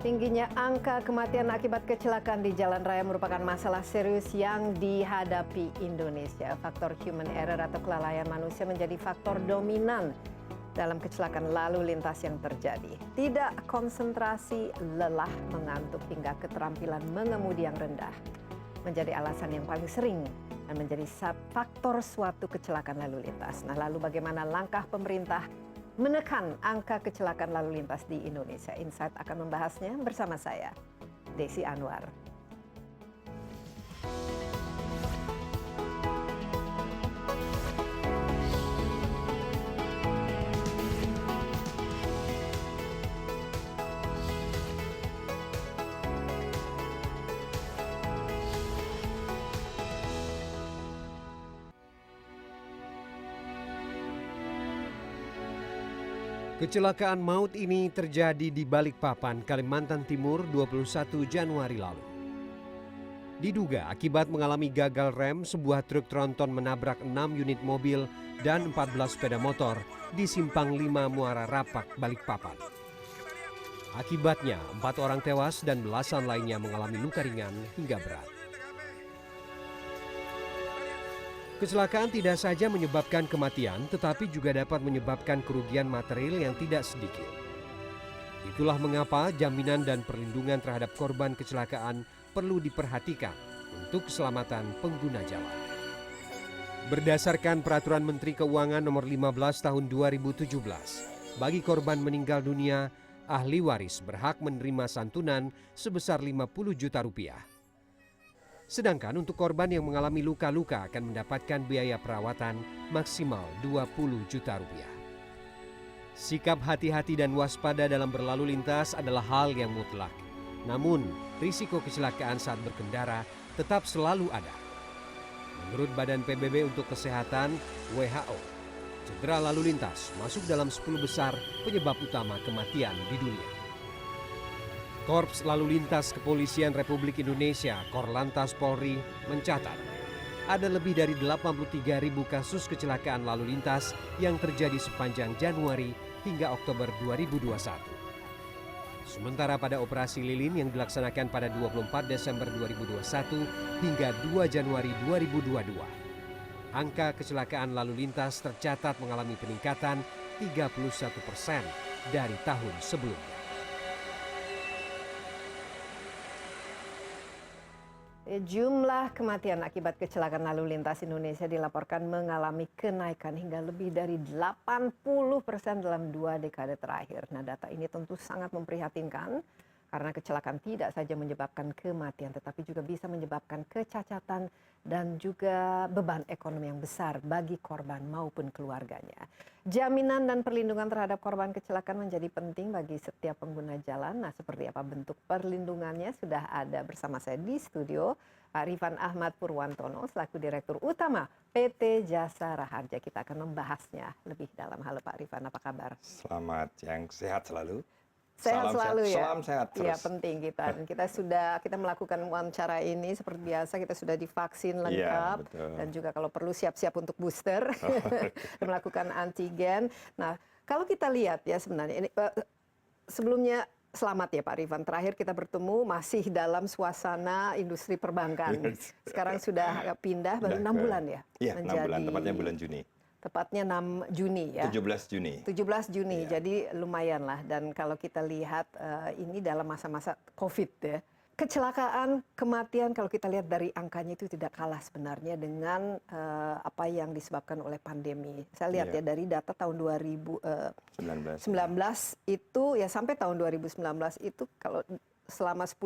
Tingginya angka kematian akibat kecelakaan di jalan raya merupakan masalah serius yang dihadapi Indonesia. Faktor human error atau kelalaian manusia menjadi faktor dominan dalam kecelakaan lalu lintas yang terjadi. Tidak konsentrasi, lelah, mengantuk, hingga keterampilan mengemudi yang rendah menjadi alasan yang paling sering dan menjadi faktor suatu kecelakaan lalu lintas. Nah, lalu bagaimana langkah pemerintah menekan angka kecelakaan lalu lintas di Indonesia? Insight akan membahasnya bersama saya, Desi Anwar. Kecelakaan maut ini terjadi di Balikpapan, Kalimantan Timur 21 Januari lalu. Diduga akibat mengalami gagal rem, sebuah truk tronton menabrak 6 unit mobil dan 14 sepeda motor di Simpang 5 Muara Rapak, Balikpapan. Akibatnya 4 orang tewas dan belasan lainnya mengalami luka ringan hingga berat. Kecelakaan tidak saja menyebabkan kematian, tetapi juga dapat menyebabkan kerugian material yang tidak sedikit. Itulah mengapa jaminan dan perlindungan terhadap korban kecelakaan perlu diperhatikan untuk keselamatan pengguna jalan. Berdasarkan Peraturan Menteri Keuangan Nomor 15 Tahun 2017, bagi korban meninggal dunia, ahli waris berhak menerima santunan sebesar 50 juta rupiah. Sedangkan untuk korban yang mengalami luka-luka akan mendapatkan biaya perawatan maksimal 20 juta rupiah. Sikap hati-hati dan waspada dalam berlalu lintas adalah hal yang mutlak. Namun, risiko kecelakaan saat berkendara tetap selalu ada. Menurut Badan PBB untuk Kesehatan WHO, cedera lalu lintas masuk dalam 10 besar penyebab utama kematian di dunia. Korps Lalu Lintas Kepolisian Republik Indonesia Korlantas Polri mencatat ada lebih dari 83.000 kasus kecelakaan lalu lintas yang terjadi sepanjang Januari hingga Oktober 2021. Sementara pada operasi lilin yang dilaksanakan pada 24 Desember 2021 hingga 2 Januari 2022, angka kecelakaan lalu lintas tercatat mengalami peningkatan 31% dari tahun sebelumnya. Jumlah kematian akibat kecelakaan lalu lintas Indonesia dilaporkan mengalami kenaikan hingga lebih dari 80% dalam 2 dekade terakhir. Nah, data ini tentu sangat memprihatinkan karena kecelakaan tidak saja menyebabkan kematian, tetapi juga bisa menyebabkan kecacatan dan juga beban ekonomi yang besar bagi korban maupun keluarganya. Jaminan dan perlindungan terhadap korban kecelakaan menjadi penting bagi setiap pengguna jalan. Nah, seperti apa bentuk perlindungannya sudah ada bersama saya di studio Pak Rifan Ahmad Purwantono selaku Direktur Utama PT Jasa Raharja. Kita akan membahasnya lebih dalam. Halo Pak Rifan, apa kabar? Selamat siang, sehat selalu. Sehat selalu ya. Salam sehat terus. Iya, penting kita. Dan kita melakukan wawancara ini seperti biasa, kita sudah divaksin lengkap dan juga kalau perlu siap-siap untuk booster, melakukan antigen. Nah, kalau kita lihat ya sebenarnya ini sebelumnya selamat ya Pak Rifan. Terakhir kita bertemu masih dalam suasana industri perbankan. Sekarang sudah pindah baru 6 bulan ya. Iya, 6 bulan, tepatnya bulan Juni. Tepatnya 6 Juni ya. 17 Juni. 17 Juni, ya. Jadi lumayan lah. Dan kalau kita lihat ini dalam masa-masa COVID ya. Kecelakaan, kematian kalau kita lihat dari angkanya itu tidak kalah sebenarnya dengan apa yang disebabkan oleh pandemi. Saya lihat ya dari data tahun 2019 itu ya sampai tahun 2019 itu kalau selama 10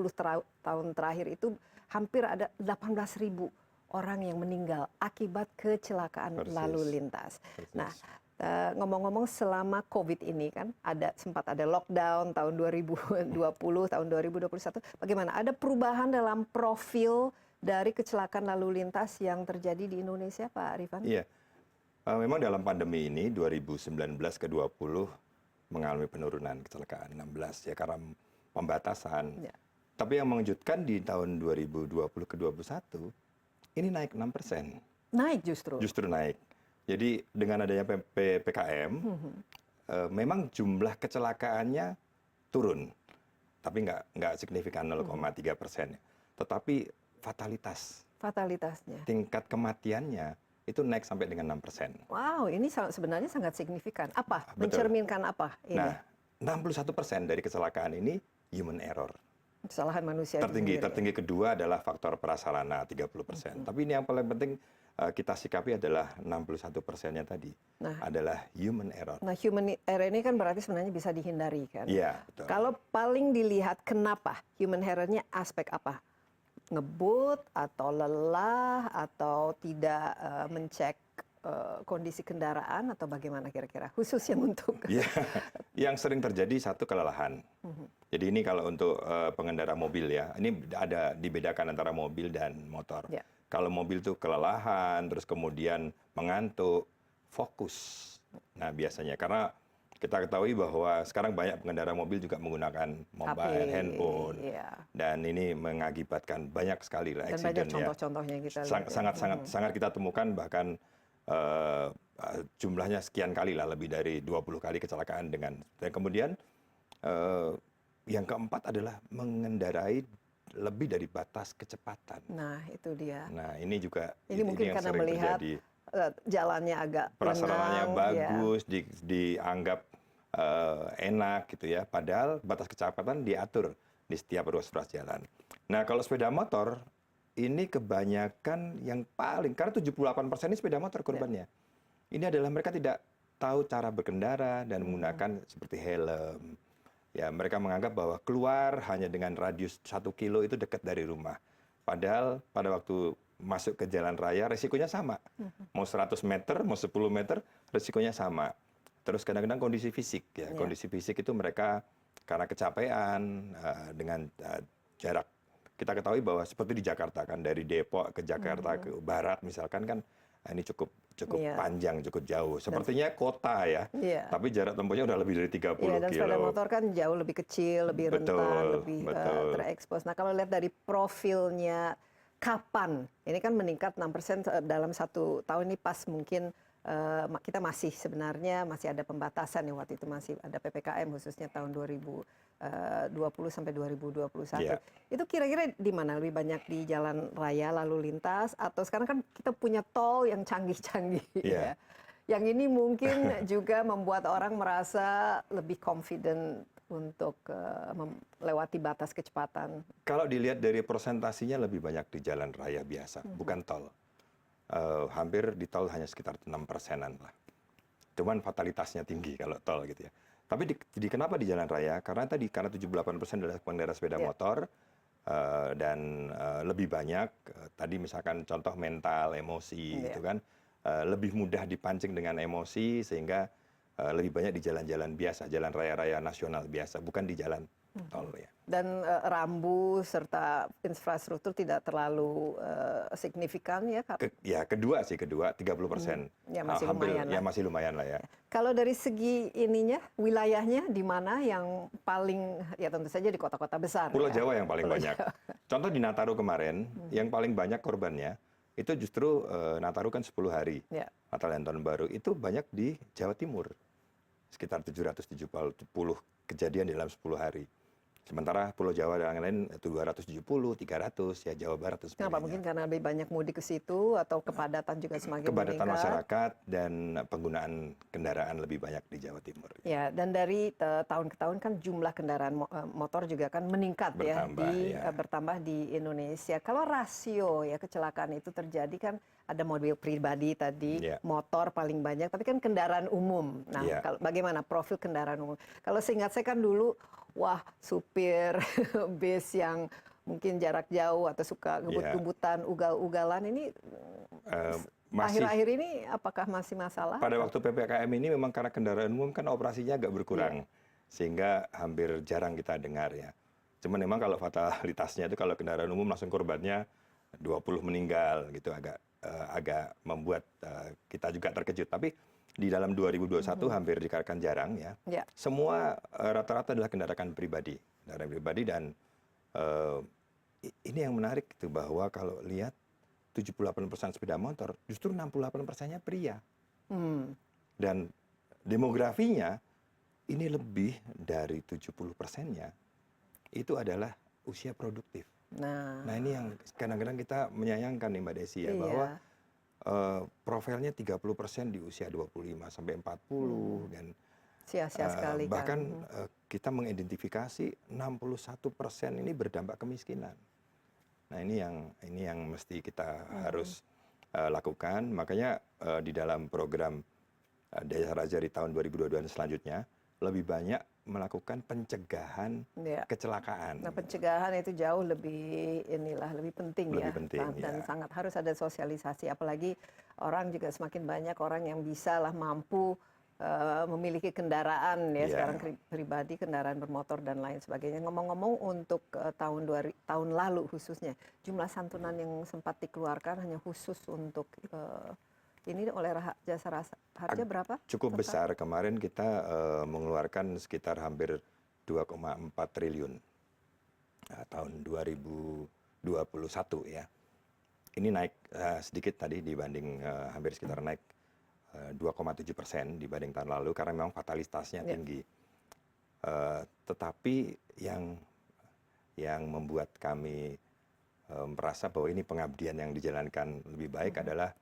tahun terakhir itu hampir ada 18.000 orang yang meninggal akibat kecelakaan lalu lintas. Nah, ngomong-ngomong selama COVID ini kan sempat ada lockdown tahun 2020, tahun 2021. Bagaimana? Ada perubahan dalam profil dari kecelakaan lalu lintas yang terjadi di Indonesia, Pak Rifan? Iya, memang dalam pandemi ini 2019 ke 20 mengalami penurunan kecelakaan 16 ya karena pembatasan. Ya. Tapi yang mengejutkan di tahun 2020 ke 2021 ini naik 6%. Naik justru? Justru naik. Jadi dengan adanya PPKM, memang jumlah kecelakaannya turun. tapi nggak signifikan 0,3%. Tetapi Fatalitasnya. tingkat kematiannya itu naik sampai dengan 6%. Wow, ini sebenarnya sangat signifikan. Apa? Betul. Mencerminkan apa ini? Nah, 61% dari kecelakaan ini human error. Kesalahan manusia itu sendiri. Tertinggi kedua adalah faktor prasarana 30%. Tapi ini yang paling penting kita sikapi adalah 61%-nya tadi adalah human error. Nah, human error ini kan berarti sebenarnya bisa dihindari kan? Iya, betul. Kalau paling dilihat kenapa human error-nya aspek apa? Ngebut atau lelah atau tidak mencek kondisi kendaraan atau bagaimana kira-kira? Khusus yang untuk Ya, yang sering terjadi satu kelelahan. Jadi ini kalau untuk pengendara mobil ya, ini ada dibedakan antara mobil dan motor. Ya. Kalau mobil itu kelelahan, terus kemudian mengantuk, fokus. Nah biasanya karena kita ketahui bahwa sekarang banyak pengendara mobil juga menggunakan mobile, handphone, dan ini mengakibatkan banyak sekali lah dan accident banyak contoh-contohnya yang kita lihat. Sangat kita temukan bahkan jumlahnya sekian kali lah, lebih dari 20 kali kecelakaan dengan. Dan kemudian yang keempat adalah mengendarai lebih dari batas kecepatan. Nah, itu dia. Nah, ini juga ini mungkin yang karena sering melihat terjadi. Jalannya agak Prasarananya lengang, bagus, dianggap enak gitu ya. Padahal batas kecepatan diatur di setiap ruas-ruas jalan. Nah, kalau sepeda motor ini kebanyakan yang paling, karena 78% ini sepeda motor korbannya. Ini adalah mereka tidak tahu cara berkendara dan menggunakan seperti helm. Ya, mereka menganggap bahwa keluar hanya dengan radius 1 kilo itu dekat dari rumah. Padahal pada waktu masuk ke jalan raya resikonya sama. Mau 100 meter, mau 10 meter, resikonya sama. Terus kadang-kadang kondisi fisik ya. Kondisi fisik itu mereka karena kecapean dengan jarak. Kita ketahui bahwa seperti di Jakarta kan, dari Depok ke Jakarta ke barat misalkan kan, ini cukup panjang, cukup jauh. Sepertinya kota ya, tapi jarak tempuhnya udah lebih dari 30 kilo. Dan sepeda motor kan jauh lebih kecil, lebih rentan, lebih terekspos. Nah, kalau lihat dari profilnya, kapan? Ini kan meningkat 6% dalam 1 tahun ini pas mungkin kita masih sebenarnya masih ada pembatasan ya, waktu itu masih ada PPKM khususnya tahun 2020 sampai 2021. Itu kira-kira di mana? Lebih banyak di jalan raya lalu lintas atau sekarang kan kita punya tol yang canggih-canggih ya. Yang ini mungkin juga membuat orang merasa lebih confident untuk melewati batas kecepatan. Kalau dilihat dari persentasinya lebih banyak di jalan raya biasa, bukan tol. Hampir di tol hanya sekitar 6%-an lah. Cuman fatalitasnya tinggi kalau tol gitu ya. Tapi kenapa di jalan raya? Karena 78% adalah pengendara sepeda motor dan lebih banyak tadi misalkan contoh mental, emosi gitu kan. Lebih mudah dipancing dengan emosi sehingga lebih banyak di jalan-jalan biasa, jalan raya-raya nasional biasa, bukan di jalan tol ya. Dan rambu serta infrastruktur tidak terlalu signifikan ya, Kak? Kedua 30%. Ya masih Hampir, lumayan lah. ya masih lumayan lah ya. Kalau dari segi ininya, wilayahnya di mana yang paling, ya tentu saja di kota-kota besar. Pulau Jawa yang paling banyak. Contoh di Nataru kemarin, yang paling banyak korbannya, itu justru Nataru kan 10 hari. Natal dan Tahun Baru, itu banyak di Jawa Timur. Sekitar 770 kejadian dalam 10 hari. Sementara Pulau Jawa dan lain-lain itu 270, 300 ya, Jawa Barat dan sebagainya. Kenapa? Mungkin karena lebih banyak mudik ke situ atau kepadatan juga semakin meningkat. Kepadatan masyarakat dan penggunaan kendaraan lebih banyak di Jawa Timur. Ya, dan dari tahun ke tahun kan jumlah kendaraan motor juga kan meningkat bertambah di Indonesia. Kalau rasio ya kecelakaan itu terjadi kan ada mobil pribadi tadi, motor paling banyak, tapi kan kendaraan umum. Nah, bagaimana profil kendaraan umum? Kalau seingat saya kan dulu, wah supir bis yang mungkin jarak jauh atau suka ngebut-ngebutan, ugal-ugalan ini akhir-akhir ini apakah masih masalah? Pada waktu PPKM ini memang karena kendaraan umum kan operasinya agak berkurang, sehingga hampir jarang kita dengar ya. Cuman memang kalau fatalitasnya itu kalau kendaraan umum langsung korbannya 20 meninggal gitu, agak membuat kita juga terkejut. Tapi di dalam 2021 hampir dikatakan jarang ya. Semua rata-rata adalah kendaraan pribadi dan ini yang menarik itu bahwa kalau lihat 78% sepeda motor, justru 68%-nya pria. Dan demografinya ini lebih dari 70%-nya itu adalah usia produktif. Nah, Nah ini yang kadang-kadang kita menyayangkan nih Mbak Desi ya, bahwa iya. profilnya 30% di usia 25 sampai 40 dan Sia-sia sekali kan. bahkan kita mengidentifikasi 61% ini berdampak kemiskinan. Nah ini yang mesti kita harus lakukan. Makanya di dalam program Desa Raja di tahun 2022 dan selanjutnya lebih banyak melakukan pencegahan Ya. kecelakaan. Nah, pencegahan itu jauh lebih penting Lebih ya. penting, Dan ya. sangat harus ada sosialisasi. Apalagi orang juga semakin banyak orang yang bisa lah mampu memiliki kendaraan ya Iya. sekarang pribadi, kendaraan bermotor dan lain sebagainya. Ngomong-ngomong untuk tahun lalu khususnya, jumlah santunan yang sempat dikeluarkan hanya khusus untuk ini oleh Jasa Harja berapa? Cukup total? besar. Kemarin kita mengeluarkan sekitar hampir 2,4 triliun tahun 2021 ya. Ini naik sedikit tadi dibanding hampir sekitar naik 2,7% dibanding tahun lalu karena memang fatalitasnya tinggi. Tetapi yang membuat kami merasa bahwa ini pengabdian yang dijalankan lebih baik adalah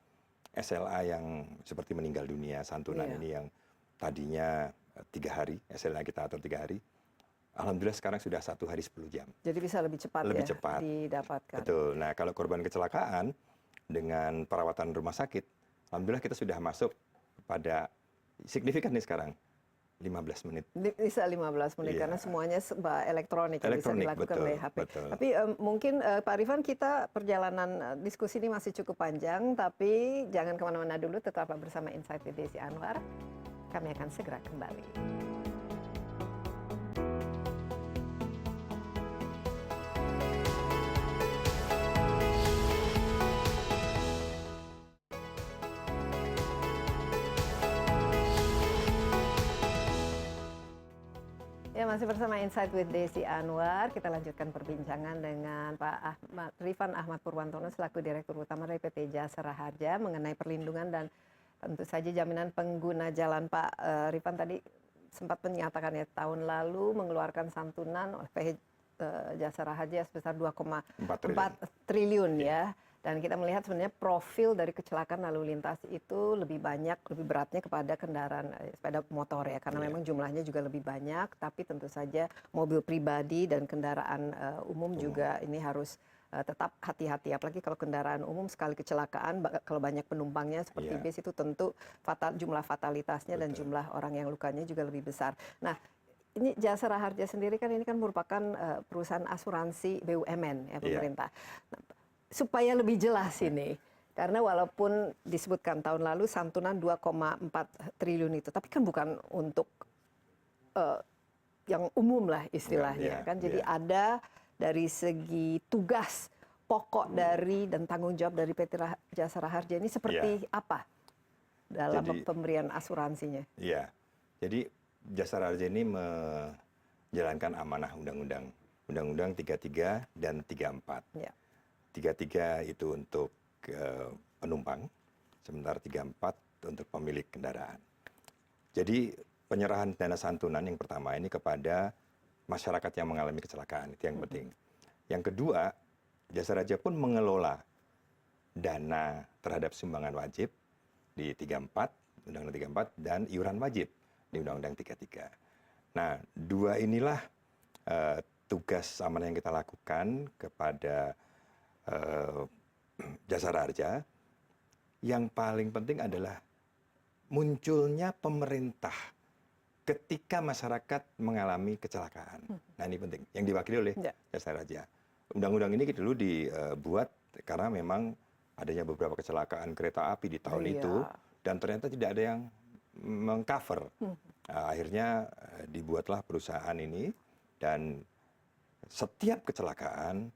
SLA yang seperti meninggal dunia santunan ini yang tadinya 3 hari, SLA kita atur 3 hari. Alhamdulillah sekarang sudah 1 hari 10 jam. Jadi bisa lebih cepat didapatkan. Betul. Nah kalau korban kecelakaan dengan perawatan rumah sakit, alhamdulillah kita sudah masuk pada signifikan nih sekarang 15 menit. Bisa 15 menit karena semuanya elektronik yang bisa dilakukan oleh HP. Betul. Tapi mungkin Pak Rifan, kita perjalanan diskusi ini masih cukup panjang, tapi jangan kemana-mana dulu, tetaplah bersama Insight with Desi Anwar. Kami akan segera kembali. Ya, masih bersama Insight with Desi Anwar. Kita lanjutkan perbincangan dengan Pak Rifan Ahmad Purwantono selaku Direktur Utama dari PT Jasara Harja mengenai perlindungan dan tentu saja jaminan pengguna jalan. Pak Rifan tadi sempat menyatakan ya tahun lalu mengeluarkan santunan oleh PT Jasara Harja sebesar 2,4 triliun ya. Dan kita melihat sebenarnya profil dari kecelakaan lalu lintas itu lebih beratnya kepada kendaraan sepeda motor ya, karena memang jumlahnya juga lebih banyak, tapi tentu saja mobil pribadi dan kendaraan umum juga ini harus tetap hati-hati, apalagi kalau kendaraan umum sekali kecelakaan, kalau banyak penumpangnya seperti bis itu tentu jumlah fatalitasnya dan jumlah orang yang lukanya juga lebih besar. Nah, ini Jasara Harja sendiri kan ini kan merupakan perusahaan asuransi BUMN ya pemerintah. Nah, supaya lebih jelas ini, karena walaupun disebutkan tahun lalu santunan 2,4 triliun itu, tapi kan bukan untuk yang umum lah istilahnya kan. Jadi ada dari segi tugas pokok dari dan tanggung jawab dari PT Jasara Harja ini seperti apa dalam pemberian asuransinya? Iya, jadi Jasara Harja ini menjalankan amanah Undang-Undang 33 dan 34. 33 itu untuk penumpang, sementara 34 untuk pemilik kendaraan. Jadi penyerahan dana santunan yang pertama ini kepada masyarakat yang mengalami kecelakaan, itu yang penting. Yang kedua, Jasara Harja pun mengelola dana terhadap sumbangan wajib di 34, Undang-Undang 34, dan iuran wajib di Undang-Undang 33. Nah, dua inilah tugas amanah yang kita lakukan kepada Jasara Harja. Yang paling penting adalah munculnya pemerintah ketika masyarakat mengalami kecelakaan. Nah ini penting, yang diwakili oleh Jasara Harja. Undang-undang ini dulu dibuat karena memang adanya beberapa kecelakaan kereta api di tahun itu, dan ternyata tidak ada yang mengcover. Akhirnya dibuatlah perusahaan ini, dan setiap kecelakaan,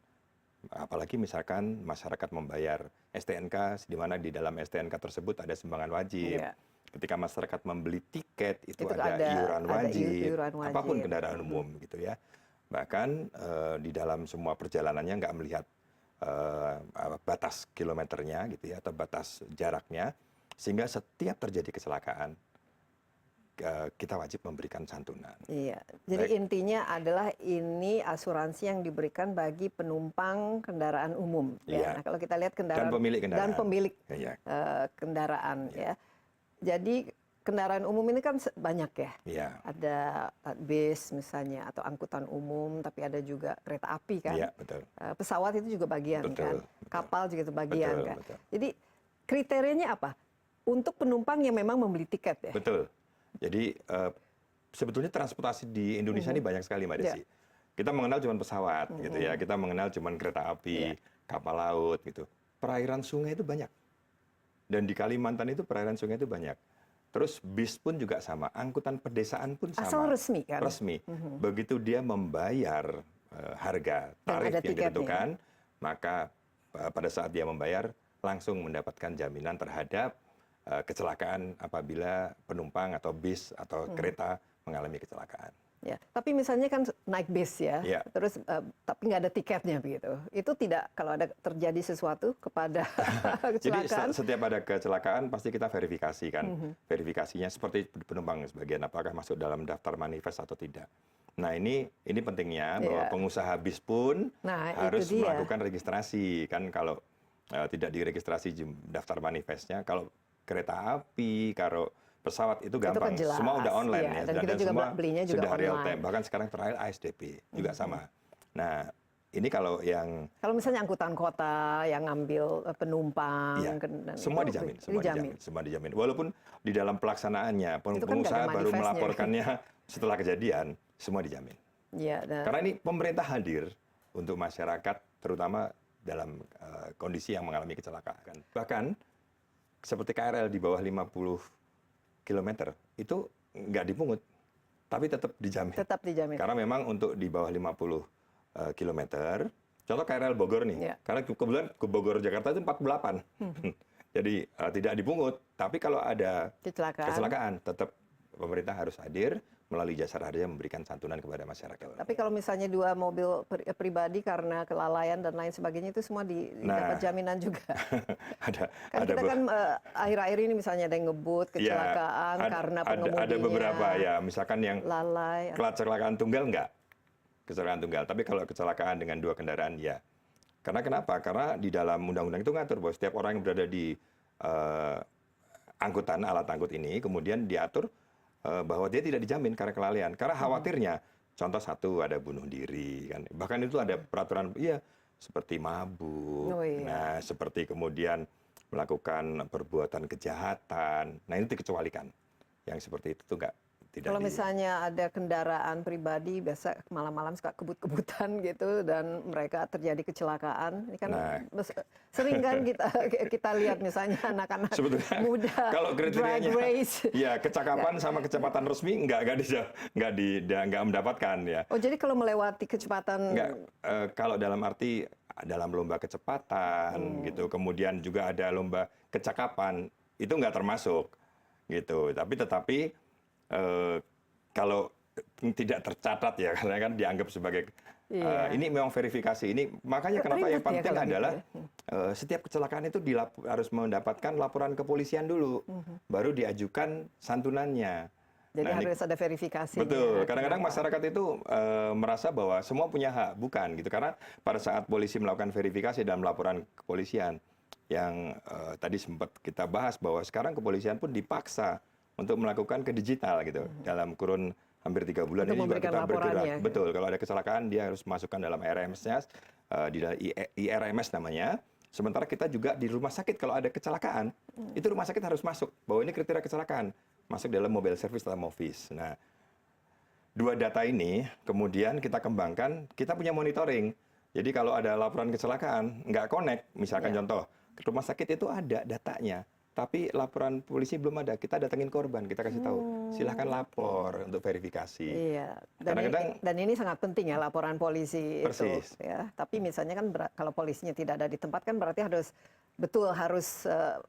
apalagi misalkan masyarakat membayar STNK, di mana di dalam STNK tersebut ada sumbangan wajib. Ketika masyarakat membeli tiket itu ada iuran wajib, apapun kendaraan umum gitu ya. Bahkan di dalam semua perjalanannya nggak melihat batas kilometernya gitu ya, atau batas jaraknya, sehingga setiap terjadi kecelakaan kita wajib memberikan santunan. Iya, jadi intinya adalah ini asuransi yang diberikan bagi penumpang kendaraan umum. Ya. Nah, kalau kita lihat kendaraan dan pemilik kendaraan, ya. Jadi kendaraan umum ini kan banyak ya. Iya. Ada bis misalnya atau angkutan umum, tapi ada juga kereta api kan. Iya, betul. Pesawat itu juga bagian kan. Kapal juga itu bagian kan. Betul. Jadi kriterianya apa? Untuk penumpang yang memang membeli tiket ya. Betul. Jadi sebetulnya transportasi di Indonesia ini banyak sekali, Mbak Desi. Kita mengenal cuma pesawat, gitu ya. Kita mengenal cuma kereta api, kapal laut, gitu. Perairan sungai itu banyak. Dan di Kalimantan itu perairan sungai itu banyak. Terus bis pun juga sama, angkutan pedesaan pun sama. Asal resmi kan? Resmi. Begitu dia membayar harga tarif yang ditentukan, maka pada saat dia membayar langsung mendapatkan jaminan terhadap kecelakaan apabila penumpang atau bis atau kereta mengalami kecelakaan. Ya, tapi misalnya kan naik bis ya, terus tapi nggak ada tiketnya begitu. Itu tidak, kalau ada terjadi sesuatu kepada kecelakaan. Jadi setiap ada kecelakaan pasti kita verifikasi kan. Verifikasinya seperti penumpang sebagian apakah masuk dalam daftar manifest atau tidak. Nah ini pentingnya bahwa pengusaha bis pun harus melakukan registrasi kan. Kalau tidak diregistrasi daftar manifestnya, kalau kereta api, kalau pesawat itu gampang, itu kan semua udah online ya, dan kita juga semua belinya juga sudah real online. time. Bahkan sekarang terakhir ASDP juga sama. Nah ini kalau misalnya angkutan kota yang ngambil penumpang, semua dijamin. Walaupun di dalam pelaksanaannya pengusaha baru melaporkannya setelah kejadian, semua dijamin. Ya, karena ini pemerintah hadir untuk masyarakat, terutama dalam kondisi yang mengalami kecelakaan. Bahkan seperti KRL di bawah 50 km itu nggak dipungut, tapi tetap dijamin. Tetap dijamin. Karena memang untuk di bawah 50 km, contoh KRL Bogor nih, karena kebetulan ke Bogor Jakarta itu 48, jadi tidak dipungut. Tapi kalau ada kecelakaan, tetap pemerintah harus hadir melalui jasa harja memberikan santunan kepada masyarakat. Tapi kalau misalnya dua mobil pribadi karena kelalaian dan lain sebagainya itu semua dapat jaminan juga. Kita kan akhir-akhir ini misalnya ada yang ngebut kecelakaan karena pengemudinya. Ada beberapa ya, misalkan yang lalai. Kecelakaan tunggal enggak, kecelakaan tunggal. Tapi kalau kecelakaan dengan dua kendaraan ya. Karena kenapa? Karena di dalam undang-undang itu ngatur bahwa setiap orang yang berada di angkutan alat angkut ini kemudian diatur bahwa dia tidak dijamin karena kelalaian. Karena khawatirnya, contoh satu ada bunuh diri kan. Bahkan itu ada peraturan seperti mabuk. Nah, seperti kemudian melakukan perbuatan kejahatan. Nah, ini dikecualikan. Yang seperti itu tuh kalau misalnya ada kendaraan pribadi biasa malam-malam suka kebut-kebutan gitu dan mereka terjadi kecelakaan, ini kan sering kan kita lihat misalnya anak-anak muda kalau drag race. Ya kecakapan sama kecepatan resmi nggak mendapatkan ya. Oh jadi kalau melewati kecepatan kalau dalam arti dalam lomba kecepatan gitu, kemudian juga ada lomba kecakapan itu nggak termasuk gitu. Tetapi kalau tidak tercatat ya karena kan dianggap sebagai ini memang verifikasi ini, makanya kenapa yang penting adalah setiap kecelakaan itu harus mendapatkan laporan kepolisian dulu, baru diajukan santunannya. Jadi harus ada verifikasi. Betul. Kadang-kadang masyarakat itu merasa bahwa semua punya hak, bukan gitu. Karena pada saat polisi melakukan verifikasi dalam laporan kepolisian yang tadi sempat kita bahas bahwa sekarang kepolisian pun dipaksa untuk melakukan ke digital gitu. Dalam kurun hampir 3 bulan ini juga kita bergerak. Betul, kalau ada kecelakaan dia harus masukkan dalam IRMS-nya, di dalam IRMS namanya. Sementara kita juga di rumah sakit kalau ada kecelakaan, itu rumah sakit harus masuk bahwa ini kriteria kecelakaan, masuk dalam mobile service atau MOVIS. Nah, dua data ini kemudian kita kembangkan, kita punya monitoring. Jadi kalau ada laporan kecelakaan, nggak connect, misalkan contoh, rumah sakit itu ada datanya, tapi laporan polisi belum ada, kita datengin korban, kita kasih tahu, silahkan lapor untuk verifikasi. Iya, dan ini sangat penting ya laporan polisi. Persis. Itu. Ya. Tapi misalnya kan kalau polisinya tidak ada di tempat kan berarti harus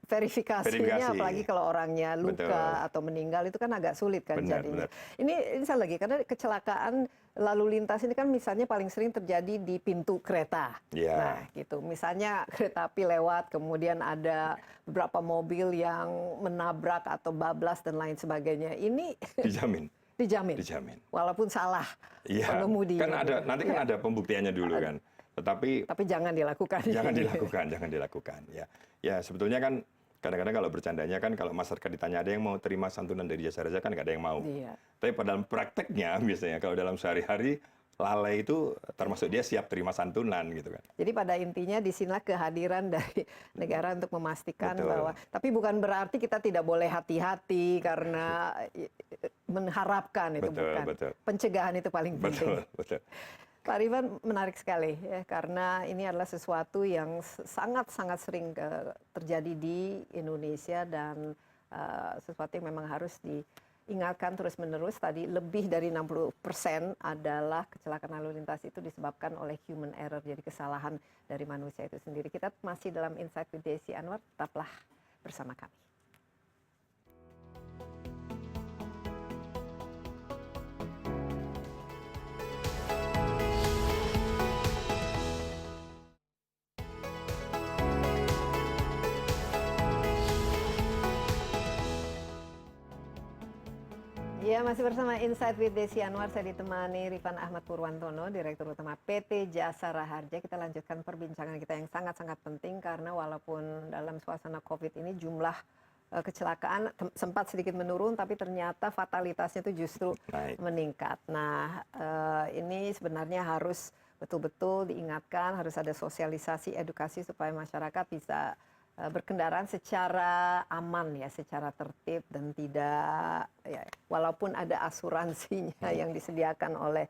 verifikasinya, apalagi kalau orangnya luka atau meninggal itu kan agak sulit kan jadinya. Ini saya lagi, karena kecelakaan lalu lintas ini kan misalnya paling sering terjadi di pintu kereta. Nah gitu, misalnya kereta api lewat, kemudian ada beberapa mobil yang menabrak atau bablas dan lain sebagainya. ini Dijamin. dijamin. Dijamin. Walaupun salah Iya. pengemudi. Kan ada nanti kan ada pembuktiannya dulu kan. Tapi jangan dilakukan. Jangan dilakukan, jangan dilakukan. Ya, ya sebetulnya kan kadang-kadang kalau bercandanya kan kalau masyarakat ditanya ada yang mau terima santunan dari jasa raja kan nggak ada yang mau. Iya. Tapi pada dalam prakteknya biasanya kalau dalam sehari-hari lalai itu termasuk dia siap terima santunan gitu kan. Jadi pada intinya disinilah kehadiran dari negara untuk memastikan Betul. bahwa, tapi bukan berarti kita tidak boleh hati-hati karena mengharapkan itu Betul, bukan. betul. Pencegahan itu paling penting. Betul, betul. Pak Rifan, menarik sekali ya, karena ini adalah sesuatu yang sangat-sangat sering terjadi di Indonesia dan sesuatu yang memang harus diingatkan terus-menerus. Tadi lebih dari 60% adalah kecelakaan lalu lintas itu disebabkan oleh human error, jadi kesalahan dari manusia itu sendiri. Kita masih dalam Insight with Desi Anwar, tetaplah bersama kami. Ya, masih bersama Insight with Desi Anwar. Saya ditemani Rifan Ahmad Purwantono, Direktur Utama PT Jasa Raharja. Kita lanjutkan perbincangan kita yang sangat-sangat penting karena walaupun dalam suasana COVID ini jumlah kecelakaan sempat sedikit menurun, tapi ternyata fatalitasnya itu justru meningkat. Nah, ini sebenarnya harus betul-betul diingatkan, harus ada sosialisasi, edukasi supaya masyarakat bisa berkendaraan secara aman ya, secara tertib dan tidak ya, walaupun ada asuransinya yang disediakan oleh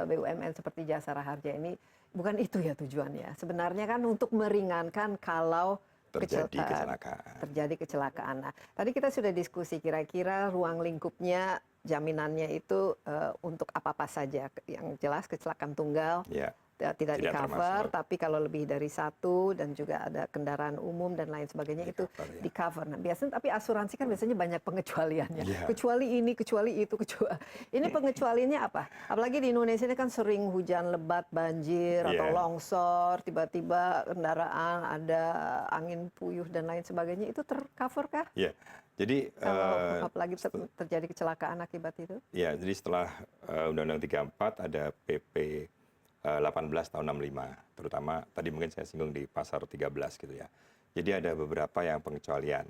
BUMN seperti Jasa Raharja ini, bukan itu ya tujuannya. Sebenarnya kan untuk meringankan kalau terjadi kecelakaan. Nah, tadi kita sudah diskusi kira-kira ruang lingkupnya jaminannya itu untuk apa-apa saja. Yang jelas kecelakaan tunggal. Tidak di-cover, tapi kalau lebih dari satu dan juga ada kendaraan umum dan lain sebagainya itu di-cover. Nah, biasanya tapi asuransi kan biasanya banyak pengecualiannya. Kecuali ini, kecuali itu, kecuali ini pengecualiannya apa? Apalagi di Indonesia ini kan sering hujan lebat, banjir atau longsor, tiba-tiba kendaraan ada angin puyuh dan lain sebagainya, itu ter-cover kah? Iya. Jadi kalau apalagi terjadi kecelakaan akibat itu? Ya, jadi setelah Undang-Undang 34 ada PP 18 tahun 65, terutama tadi mungkin saya singgung di pasar 13 gitu ya. Jadi ada beberapa yang pengecualian.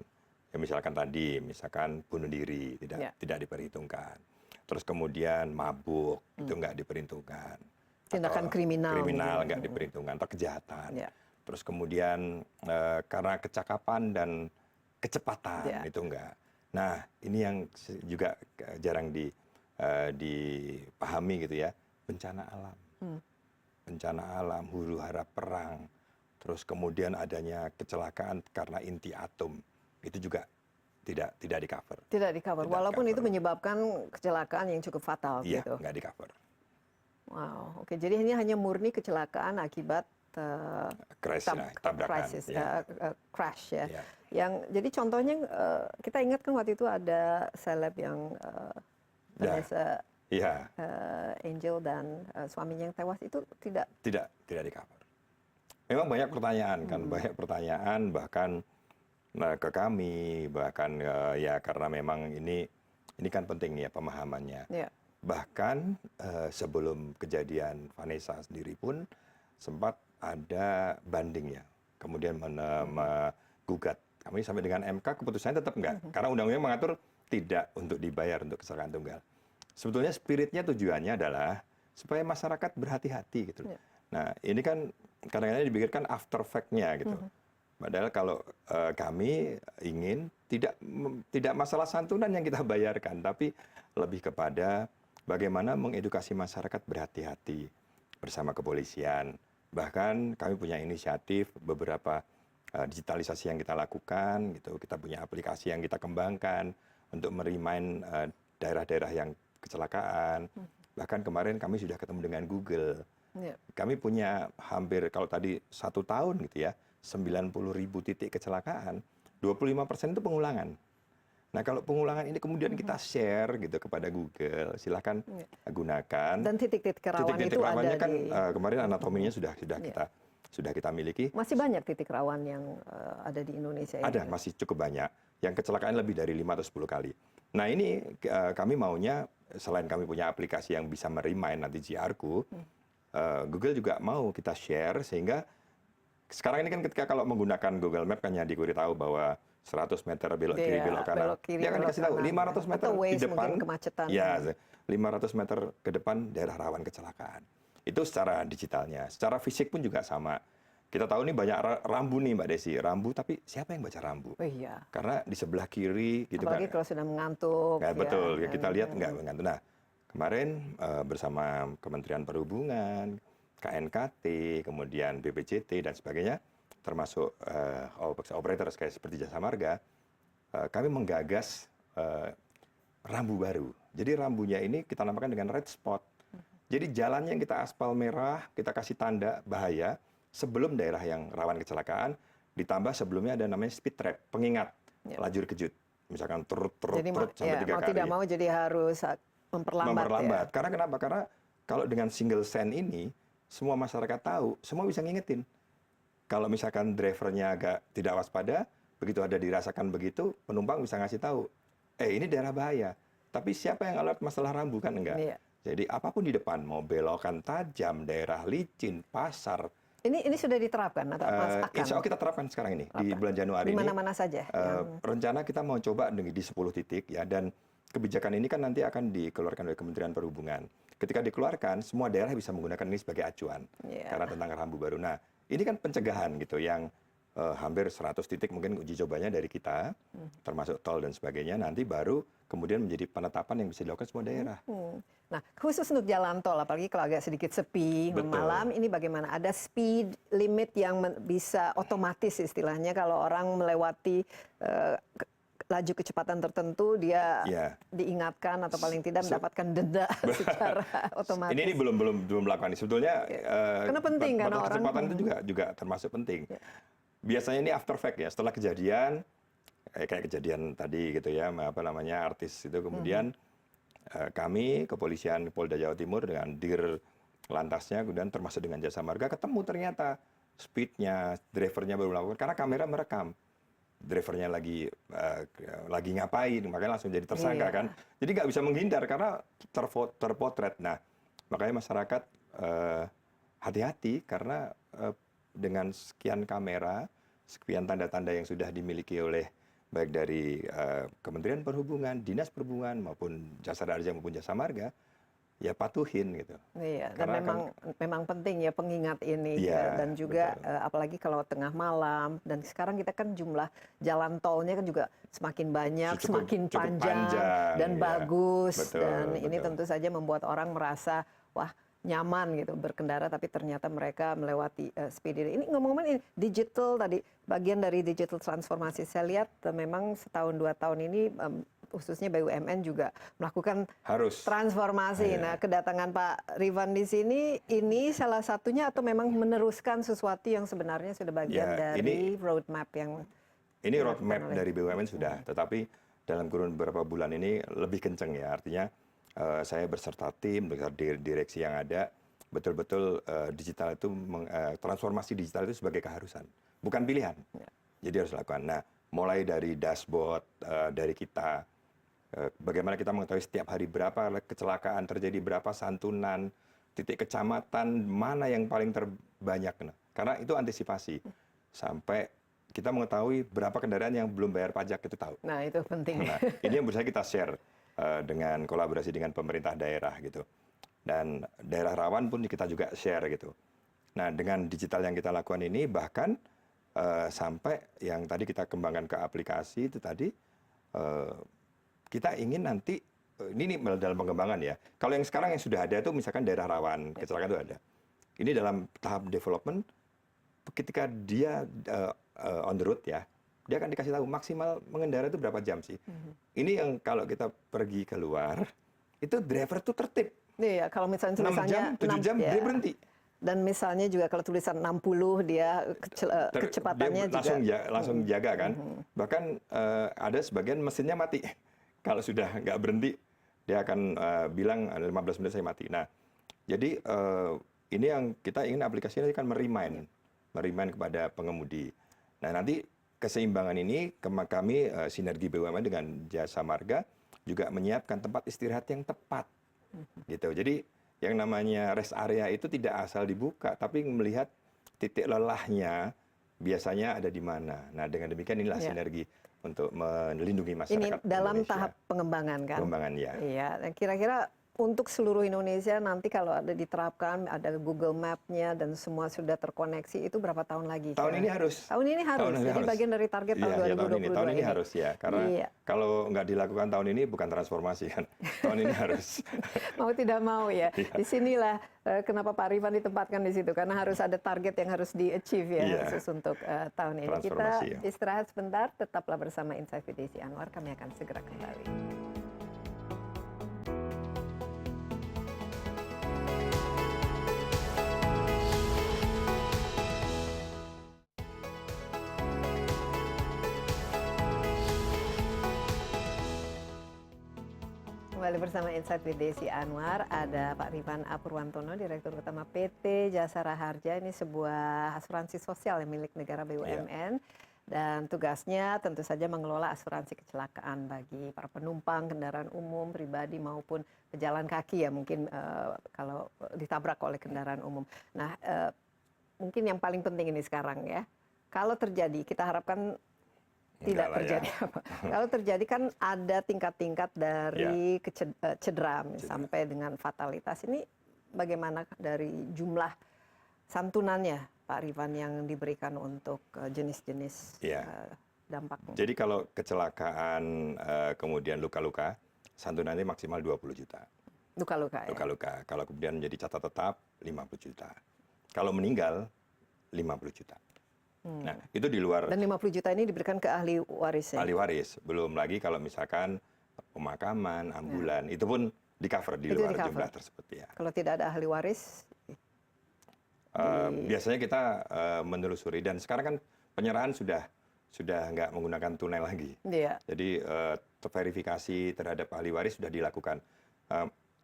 Ya misalkan tadi, misalkan bunuh diri tidak diperhitungkan. Terus kemudian mabuk itu nggak diperhitungkan. Tindakan kriminal nggak diperhitungkan atau kejahatan. Terus kemudian karena kecakapan dan kecepatan itu enggak. Nah, ini yang juga jarang dipahami gitu ya, bencana alam. Bencana alam, huru-hara perang, terus kemudian adanya kecelakaan karena inti atom, itu juga tidak di-cover. Tidak di-cover, walaupun itu menyebabkan kecelakaan yang cukup fatal gitu. Iya, nggak di-cover. Wow, oke. Jadi ini hanya murni kecelakaan akibat tabrakan, crash ya. Yang jadi contohnya kita ingat kan waktu itu ada seleb yang Vanessa Angel dan suaminya yang tewas itu tidak di-cover. Memang banyak pertanyaan kan, banyak pertanyaan bahkan ke kami, bahkan ya karena memang ini kan penting ya pemahamannya. Bahkan sebelum kejadian Vanessa sendiri pun sempat ada banding ya, kemudian menggugat. Kami sampai dengan MK keputusannya tetap enggak, karena undang-undang mengatur tidak untuk dibayar untuk kecelakaan tunggal. Sebetulnya spiritnya tujuannya adalah supaya masyarakat berhati-hati gitu. Nah, ini kan kadang-kadang dipikirkan after fact-nya gitu. Padahal kalau kami ingin tidak masalah santunan yang kita bayarkan, tapi lebih kepada bagaimana mengedukasi masyarakat berhati-hati bersama kepolisian. Bahkan kami punya inisiatif beberapa digitalisasi yang kita lakukan gitu. Kita punya aplikasi yang kita kembangkan untuk merimain daerah-daerah yang kecelakaan. Bahkan kemarin kami sudah ketemu dengan Google. Kami punya hampir, kalau tadi 1 tahun gitu ya, 90.000 titik kecelakaan, 25% itu pengulangan. Nah, kalau pengulangan ini kemudian kita share gitu kepada Google, silahkan gunakan. Dan titik-titik rawan itu ada kan kemarin anatominya sudah kita miliki. Masih banyak titik rawan yang ada di Indonesia. Ada, masih cukup banyak. yang kecelakaan lebih dari 5 atau 10 kali. Nah ini kami maunya selain kami punya aplikasi yang bisa merimain nanti GR-ku, Google juga mau kita share sehingga sekarang ini kan ketika kalau menggunakan Google Map kan yang diberitahu bahwa 100 meter belok kiri, belok kanan. belok kiri, Dia akan belok dikasih tahu kanan, 500 meter atau di Waze depan. mungkin kemacetan. Ya, 500 meter ke depan daerah rawan kecelakaan. Itu secara digitalnya. Secara fisik pun juga sama. Kita tahu nih banyak rambu nih Mbak Desi, rambu tapi siapa yang baca rambu? Oh iya. Karena di sebelah kiri gitu Apalagi kan. kalau sudah mengantuk. Nggak, betul, dan, kita lihat nggak mengantuk. Nah, kemarin bersama Kementerian Perhubungan, KNKT, kemudian BPJT dan sebagainya, termasuk operator kayak seperti Jasa Marga, kami menggagas rambu baru. Jadi rambunya ini kita namakan dengan red spot. Jadi jalannya yang kita aspal merah, kita kasih tanda bahaya sebelum daerah yang rawan kecelakaan, ditambah sebelumnya ada namanya speed trap, pengingat lajur kejut. Misalkan terut jadi sampai 3 mau kali. tidak mau jadi harus memperlambat. Karena kenapa? Karena kalau dengan single send ini, semua masyarakat tahu, semua bisa ngingetin. Kalau misalkan drivernya agak tidak waspada, begitu ada dirasakan begitu, penumpang bisa ngasih tahu, ini daerah bahaya. Tapi siapa yang alert masalah rambu kan enggak? Iya. Jadi apapun di depan, mau belokan tajam, daerah licin, pasar. Ini sudah diterapkan atau akan? Insya Allah kita terapkan sekarang ini, di bulan Januari di ini. mana-mana saja? Rencana kita mau coba di 10 titik ya, dan kebijakan ini kan nanti akan dikeluarkan oleh Kementerian Perhubungan. Ketika dikeluarkan, semua daerah bisa menggunakan ini sebagai acuan. Karena tentang rambu baru. Nah, ini kan pencegahan gitu yang hampir 100 titik mungkin uji cobanya dari kita, termasuk tol dan sebagainya, nanti baru kemudian menjadi penetapan yang bisa dilakukan semua daerah. Nah, khusus untuk jalan tol, apalagi kalau agak sedikit sepi, malam, ini bagaimana? Ada speed limit yang bisa otomatis istilahnya kalau orang melewati laju kecepatan tertentu, dia diingatkan atau paling tidak mendapatkan denda secara otomatis. Ini belum melakukan ini. Sebetulnya karena penting kan batas orang kecepatan itu juga termasuk penting. Biasanya ini after fact ya, setelah kejadian kayak kejadian tadi gitu ya, artis itu kemudian kami kepolisian Polda Jawa Timur dengan dir lantasnya kemudian termasuk dengan Jasa Marga ketemu ternyata speednya, drivernya baru melakukan karena kamera merekam drivernya lagi ngapain, makanya langsung jadi tersangka kan. Jadi nggak bisa menghindar karena terpotret. Nah, makanya masyarakat hati-hati karena dengan sekian kamera, sekian tanda-tanda yang sudah dimiliki oleh baik dari Kementerian Perhubungan, Dinas Perhubungan maupun Jasa Raja maupun Jasa Marga, ya patuhin gitu. Iya, dan memang penting ya pengingat ini dan juga apalagi kalau tengah malam dan sekarang kita kan jumlah jalan tolnya kan juga semakin banyak, semakin panjang dan bagus dan ini tentu saja membuat orang merasa wah nyaman gitu berkendara tapi ternyata mereka melewati speed ini. Ngomong-ngomong ini digital tadi bagian dari digital transformasi saya lihat memang setahun 2 tahun ini khususnya BUMN juga melakukan transformasi. Nah, kedatangan Pak Rifan di sini ini salah satunya atau memang meneruskan sesuatu yang sebenarnya sudah bagian dari roadmap yang ini roadmap dari BUMN sudah, tetapi dalam kurun beberapa bulan ini lebih kenceng ya. Artinya saya berserta tim, direksi yang ada, betul-betul digital itu transformasi digital itu sebagai keharusan, bukan pilihan. Jadi harus lakukan. Nah, mulai dari dashboard dari kita. Bagaimana kita mengetahui setiap hari berapa kecelakaan terjadi, berapa santunan, titik kecamatan, mana yang paling terbanyak. Nah, karena itu antisipasi. Sampai kita mengetahui berapa kendaraan yang belum bayar pajak, itu tahu. Nah, itu penting. Nah, ini yang berusaha kita share dengan kolaborasi dengan pemerintah daerah gitu. Dan daerah rawan pun kita juga share gitu. Nah, dengan digital yang kita lakukan ini bahkan sampai yang tadi kita kembangkan ke aplikasi itu tadi, kita ingin nanti ini dalam pengembangan ya. Kalau yang sekarang yang sudah ada itu misalkan daerah rawan kecelakaan itu ada. Ini dalam tahap development ketika dia on the road ya, dia akan dikasih tahu maksimal mengendara itu berapa jam sih. Ini yang kalau kita pergi keluar itu driver tuh tertib. Iya, kalau misalnya 6 jam, 7 jam dia berhenti. Dan misalnya juga kalau tulisan 60 dia kecepatannya dia langsung jaga kan. Bahkan ada sebagian mesinnya mati. Kalau sudah nggak berhenti, dia akan bilang 15 menit saya mati. Nah, jadi ini yang kita ingin aplikasinya kan merimain kepada pengemudi. Nah, nanti keseimbangan ini kami sinergi BUMN dengan Jasa Marga juga menyiapkan tempat istirahat yang tepat. Gitu. Jadi yang namanya rest area itu tidak asal dibuka, tapi melihat titik lelahnya biasanya ada di mana. Nah, dengan demikian inilah sinergi untuk melindungi masyarakat. Ini dalam Indonesia. tahap pengembangan kan? Pengembangan ya. Iya, dan kira-kira untuk seluruh Indonesia nanti kalau ada diterapkan, ada Google Map-nya dan semua sudah terkoneksi, itu berapa tahun lagi? Tahun ini harus. Tahun ini harus. Jadi bagian dari target tahun 2022 tahun ini harus ya, karena kalau nggak dilakukan tahun ini bukan transformasi kan. Tahun ini harus. Mau tidak mau ya. Disinilah kenapa Pak Rifan ditempatkan di situ, karena harus ada target yang harus di-achieve ya khusus untuk tahun ini. Kita istirahat sebentar, tetaplah bersama Insight with Desi Anwar. Kami akan segera kembali. Kembali bersama Insight with Desi Anwar, ada Pak Rifan Apurwantono, Direktur Utama PT Jasa Raharja. Ini sebuah asuransi sosial yang milik negara BUMN. Dan tugasnya tentu saja mengelola asuransi kecelakaan bagi para penumpang, kendaraan umum, pribadi maupun pejalan kaki ya mungkin kalau ditabrak oleh kendaraan umum. Nah, mungkin yang paling penting ini sekarang ya, kalau terjadi, kita harapkan tidak terjadi apa. Kalau terjadi kan ada tingkat-tingkat dari cedera sampai dengan fatalitas. Ini bagaimana dari jumlah santunannya Pak Rifan yang diberikan untuk jenis-jenis dampaknya? Jadi kalau kecelakaan kemudian luka-luka, santunannya maksimal 20 juta. Luka-luka ya? Luka-luka. Kalau kemudian menjadi catat tetap 50 juta. Kalau meninggal 50 juta. Nah, itu di luar. Dan 50 juta ini diberikan ke ahli waris ya? Ahli waris. Belum lagi kalau misalkan pemakaman, ambulan, itu pun di-cover di luar jumlah tersebut ya. Kalau tidak ada ahli waris? Biasanya kita menelusuri, dan sekarang kan penyerahan sudah nggak menggunakan tunai lagi. Iya. Jadi verifikasi terhadap ahli waris sudah dilakukan.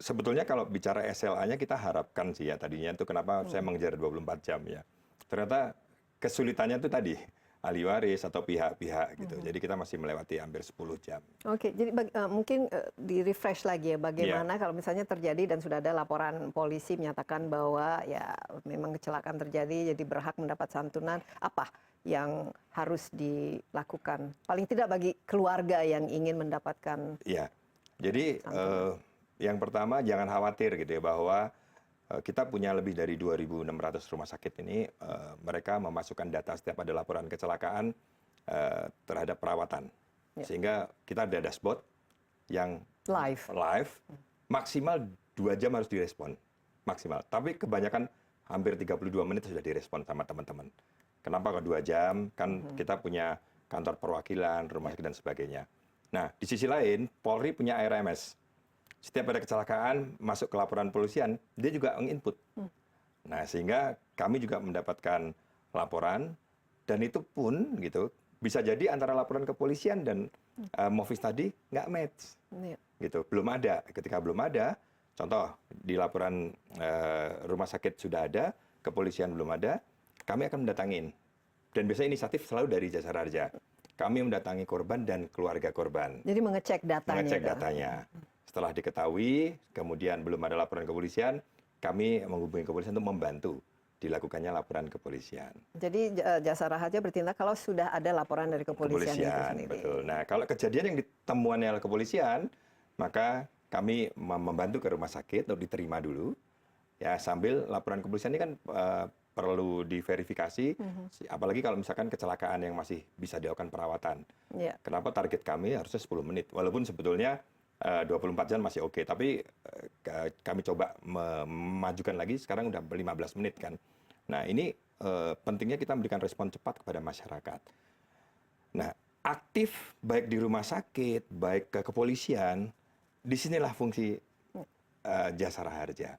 Sebetulnya kalau bicara SLA-nya kita harapkan sih ya tadinya itu kenapa saya mengejar 24 jam ya. Ternyata kesulitannya itu tadi ahli waris atau pihak-pihak gitu. Jadi kita masih melewati hampir 10 jam. Oke, jadi mungkin di-refresh lagi ya bagaimana kalau misalnya terjadi dan sudah ada laporan polisi menyatakan bahwa ya memang kecelakaan terjadi jadi berhak mendapat santunan, apa yang harus dilakukan? Paling tidak bagi keluarga yang ingin mendapatkan. Iya. Jadi yang pertama jangan khawatir gitu ya bahwa kita punya lebih dari 2.600 rumah sakit ini, mereka memasukkan data setiap ada laporan kecelakaan terhadap perawatan. Sehingga kita ada dashboard yang live maksimal 2 jam harus direspon. Maksimal. Tapi kebanyakan hampir 32 menit sudah direspon sama teman-teman. Kenapa kok 2 jam? Kan kita punya kantor perwakilan, rumah sakit dan sebagainya. Nah, di sisi lain, Polri punya RMS. Setiap ada kecelakaan masuk ke laporan polisian, dia juga menginput. Nah, sehingga kami juga mendapatkan laporan, dan itu pun gitu bisa jadi antara laporan kepolisian dan Movis tadi nggak match. Gitu, belum ada. Ketika belum ada, contoh di laporan rumah sakit sudah ada, kepolisian belum ada, kami akan mendatangin. Dan biasanya inisiatif selalu dari Jasa Raharja. Kami mendatangi korban dan keluarga korban. Jadi mengecek datanya. Mengecek datanya. Setelah diketahui, kemudian belum ada laporan kepolisian, kami menghubungi kepolisian untuk membantu dilakukannya laporan kepolisian. Jadi Jasa Raharja bertindak kalau sudah ada laporan dari kepolisian itu sendiri. Betul. Nah, kalau kejadian yang ditemuannya oleh kepolisian, maka kami membantu ke rumah sakit untuk diterima dulu. Ya, sambil laporan kepolisian ini kan perlu diverifikasi, apalagi kalau misalkan kecelakaan yang masih bisa dilakukan perawatan. Kenapa target kami harusnya 10 menit? Walaupun sebetulnya 24 jam masih oke, tapi kami coba memajukan lagi, sekarang udah 15 menit kan. Nah, ini pentingnya kita memberikan respon cepat kepada masyarakat. Nah, aktif baik di rumah sakit, baik ke kepolisian, disinilah fungsi Jasa Raharja.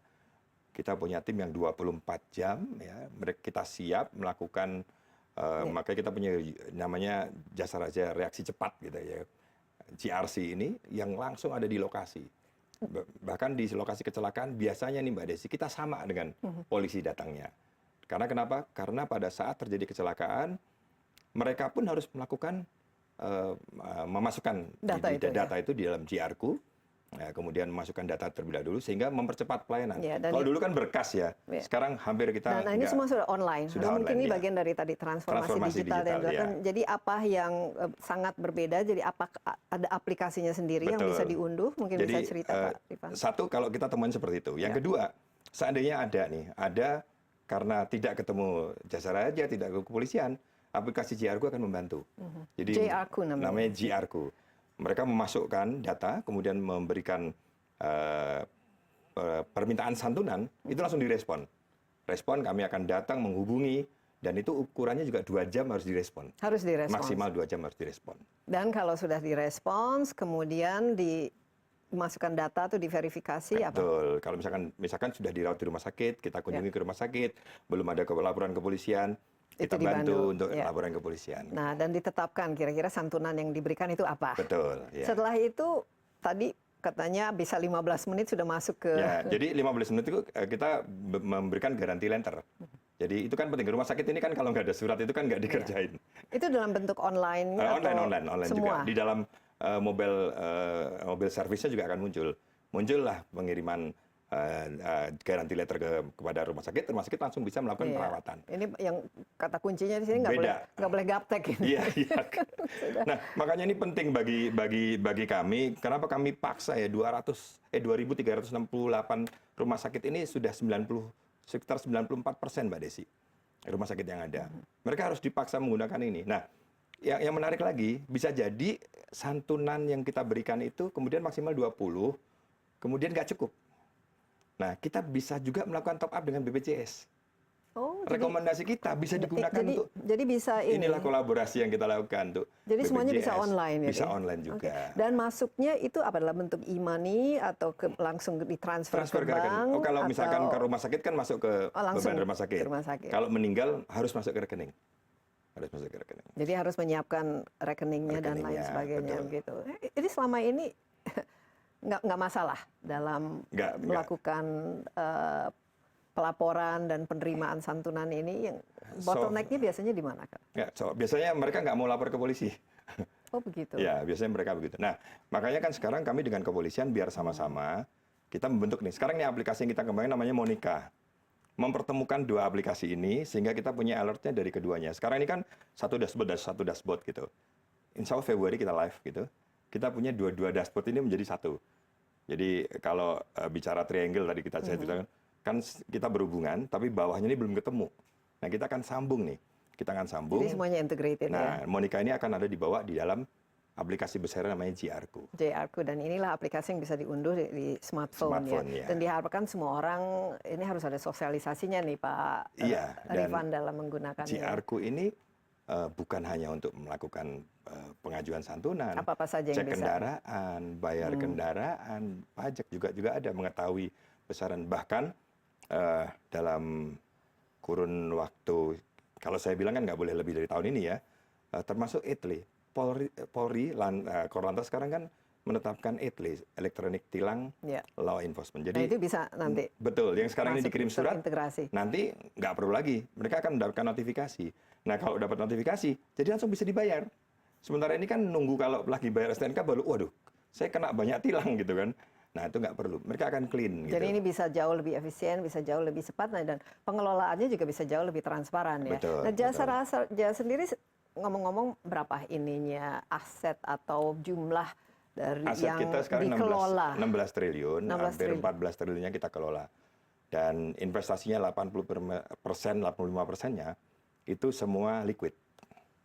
Kita punya tim yang 24 jam, ya, kita siap melakukan, makanya kita punya namanya Jasa Raharja reaksi cepat gitu ya. GRC ini yang langsung ada di lokasi. Bahkan di lokasi kecelakaan biasanya nih Mbak Desi, kita sama dengan polisi datangnya. Karena kenapa? Karena pada saat terjadi kecelakaan, mereka pun harus melakukan memasukkan data itu di dalam GRku. Kemudian memasukkan data terlebih dahulu sehingga mempercepat pelayanan. Ya, kalau dulu kan berkas ya, sekarang hampir kita ini semua sudah online. Sudah mungkin online, ini bagian dari tadi transformasi digital yang dilakukan. Jadi apa yang sangat berbeda? Jadi apa ada aplikasinya sendiri yang bisa diunduh? Mungkin bisa cerita Pak Rifan. Satu, kalau kita temuin seperti itu. Yang kedua, seandainya ada karena tidak ketemu jasa raja, tidak ke kepolisian, aplikasi GRku akan membantu. Jadi GRku namanya GRku. Mereka memasukkan data, kemudian memberikan permintaan santunan, itu langsung direspon. Respon, kami akan datang menghubungi, dan itu ukurannya juga 2 jam harus direspon. Harus direspon. Maksimal 2 jam harus direspon. Dan kalau sudah direspons, kemudian dimasukkan data atau diverifikasi apa? Betul. Kalau misalkan sudah dirawat di rumah sakit, kita kunjungi ke rumah sakit, belum ada laporan kepolisian, kita bantu untuk laporan kepolisian. Nah, dan ditetapkan kira-kira santunan yang diberikan itu apa. Betul. Ya. Setelah itu, tadi katanya bisa 15 menit sudah masuk ke... Ya, jadi 15 menit itu kita memberikan garansi letter. Jadi itu kan penting. Rumah sakit ini kan kalau nggak ada surat itu kan nggak dikerjain. Itu dalam bentuk online online semua? juga. Di dalam mobil servisnya juga akan muncullah pengiriman garansi letter kepada rumah sakit langsung bisa melakukan perawatan. Ini yang kata kuncinya di sini nggak boleh gaptek ini. Iya. Nah, makanya ini penting bagi kami. Kenapa kami paksa ya 2.368 rumah sakit ini sudah sekitar 94% Mbak Desi rumah sakit yang ada. Mereka harus dipaksa menggunakan ini. Nah, yang menarik lagi bisa jadi santunan yang kita berikan itu kemudian maksimal 20, kemudian nggak cukup. Nah, kita bisa juga melakukan top up dengan BPJS. Rekomendasi kita bisa digunakan untuk... Jadi bisa ini. Inilah kolaborasi yang kita lakukan untuk jadi BPJS. semuanya bisa online ya? Bisa online juga. Dan masuknya itu apa? Dalam bentuk e-money atau langsung ditransfer ke bank? Kalau misalkan ke rumah sakit kan masuk ke beban rumah sakit. Kalau meninggal harus masuk ke rekening. Jadi harus menyiapkan rekeningnya dan lain sebagainya. Gitu. Jadi selama ini nggak masalah dalam melakukan pelaporan dan penerimaan santunan ini. Yang bottleneck-nya biasanya di mana, Kak? Biasanya mereka nggak mau lapor ke polisi. Oh begitu. Ya, biasanya mereka begitu. Nah, makanya kan sekarang kami dengan kepolisian biar sama-sama kita membentuk nih. Sekarang ini aplikasi yang kita kembangin namanya Monica. Mempertemukan dua aplikasi ini sehingga kita punya alertnya dari keduanya. Sekarang ini kan satu dashboard gitu. Insya Allah Februari kita live gitu. Kita punya dua dashboard ini menjadi satu. Jadi kalau bicara triangle tadi saya ceritakan, kan kita berhubungan, tapi bawahnya ini belum ketemu. Nah, kita akan sambung nih. Jadi semuanya integrated ya. Nah, Monica ini akan ada dibawa di dalam aplikasi besar namanya GRku. Dan inilah aplikasi yang bisa diunduh di smartphone ya. Dan diharapkan semua orang, ini harus ada sosialisasinya nih Pak Rifan dalam menggunakan GRku ini bukan hanya untuk melakukan pengajuan santunan, apa saja yang cek kendaraan, bayar kendaraan, pajak juga ada, mengetahui besaran. Bahkan dalam kurun waktu, kalau saya bilang kan nggak boleh lebih dari tahun ini ya, termasuk ETLI. Polri, Korlantas sekarang kan menetapkan ETLI, Electronic Tilang Law Enforcement. Jadi itu bisa nanti. Betul, yang sekarang ini dikirim surat, nanti nggak perlu lagi. Mereka akan mendapatkan notifikasi. Nah, kalau dapat notifikasi, jadi langsung bisa dibayar. Sementara ini kan nunggu kalau lagi bayar STNK baru, waduh, saya kena banyak tilang gitu kan. Nah, itu nggak perlu. Mereka akan clean. Jadi ini bisa jauh lebih efisien, bisa jauh lebih cepat, dan pengelolaannya juga bisa jauh lebih transparan ya. Betul, nah, jasa sendiri ngomong-ngomong berapa ininya aset atau jumlah dari aset yang kita sekarang dikelola? 16 triliun, hampir 14 triliunnya kita kelola. Dan investasinya 85%-nya itu semua liquid.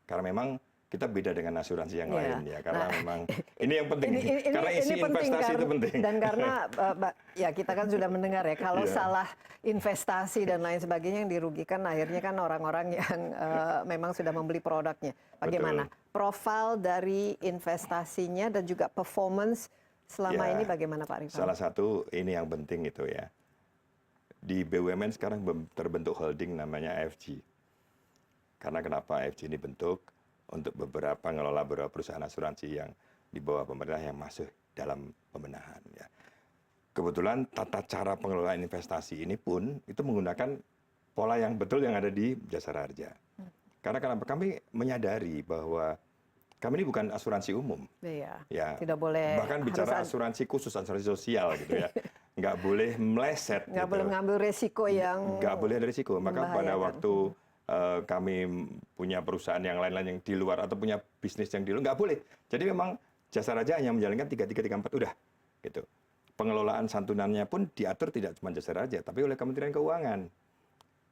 Karena memang kita beda dengan asuransi yang lain ya, karena memang ini yang penting. Karena isi investasi itu penting. Dan karena ya kita kan sudah mendengar ya, kalau salah investasi dan lain sebagainya yang dirugikan akhirnya kan orang-orang yang memang sudah membeli produknya. Bagaimana profil dari investasinya dan juga performance selama ini bagaimana Pak Rifan? Salah satu ini yang penting itu ya. Di BUMN sekarang terbentuk holding namanya AFG. Karena kenapa AFG ini bentuk? Untuk ngelola beberapa perusahaan asuransi yang di bawah pemerintah yang masuk dalam pembenahan. Ya. Kebetulan tata cara pengelolaan investasi ini pun itu menggunakan pola yang betul yang ada di Jasa Raharja. Karena kami menyadari bahwa kami ini bukan asuransi umum. Iya. Ya, Tidak boleh. bahkan bicara asuransi khusus, asuransi sosial gitu ya. Nggak boleh meleset. Nggak gitu. boleh mengambil resiko yang. Nggak boleh ada resiko. Maka pada membahayakan. waktu kami punya perusahaan yang lain-lain yang di luar atau punya bisnis yang di luar, nggak boleh. Jadi memang Jasa Raja hanya menjalankan 3334 udah gitu. Pengelolaan santunannya pun diatur tidak cuma Jasa Raja, tapi oleh Kementerian Keuangan.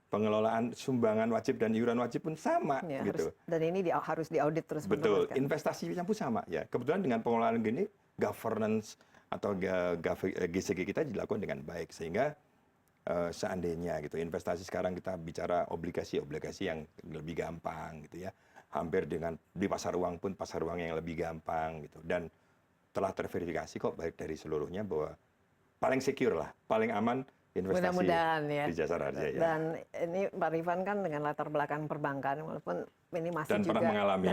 Pengelolaan sumbangan wajib dan iuran wajib pun sama Ya, gitu. dan ini harus diaudit terus Betul, menerus, kan? investasinya pun sama ya. Kebetulan dengan pengelolaan gini, governance atau GCG kita dilakukan dengan baik sehingga seandainya gitu investasi sekarang kita bicara obligasi yang lebih gampang gitu ya. Hampir dengan di pasar uang pun pasar uang yang lebih gampang gitu dan telah terverifikasi kok baik dari seluruhnya bahwa paling secure lah, paling aman investasi Mudah-mudahan ya. di Jasa Raja ya. Dan ini Pak Rifan kan dengan latar belakang perbankan, walaupun ini masih Dan juga pernah mengalami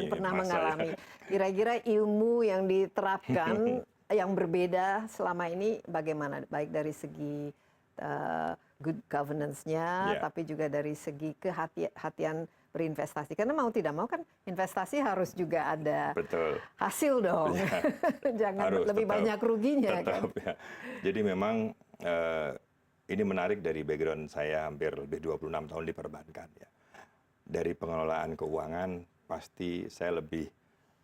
masa, ya. Kira-kira ilmu yang diterapkan yang berbeda selama ini bagaimana? Baik dari segi good governance-nya, tapi juga dari segi kehati-hatian berinvestasi. Karena mau tidak mau kan investasi harus juga ada Betul. hasil dong. Ya, Jangan harus, lebih tetap, banyak ruginya tetap, kan. ya. Jadi memang ini menarik dari background saya hampir lebih 26 tahun di perbankan ya. Dari pengelolaan keuangan pasti saya lebih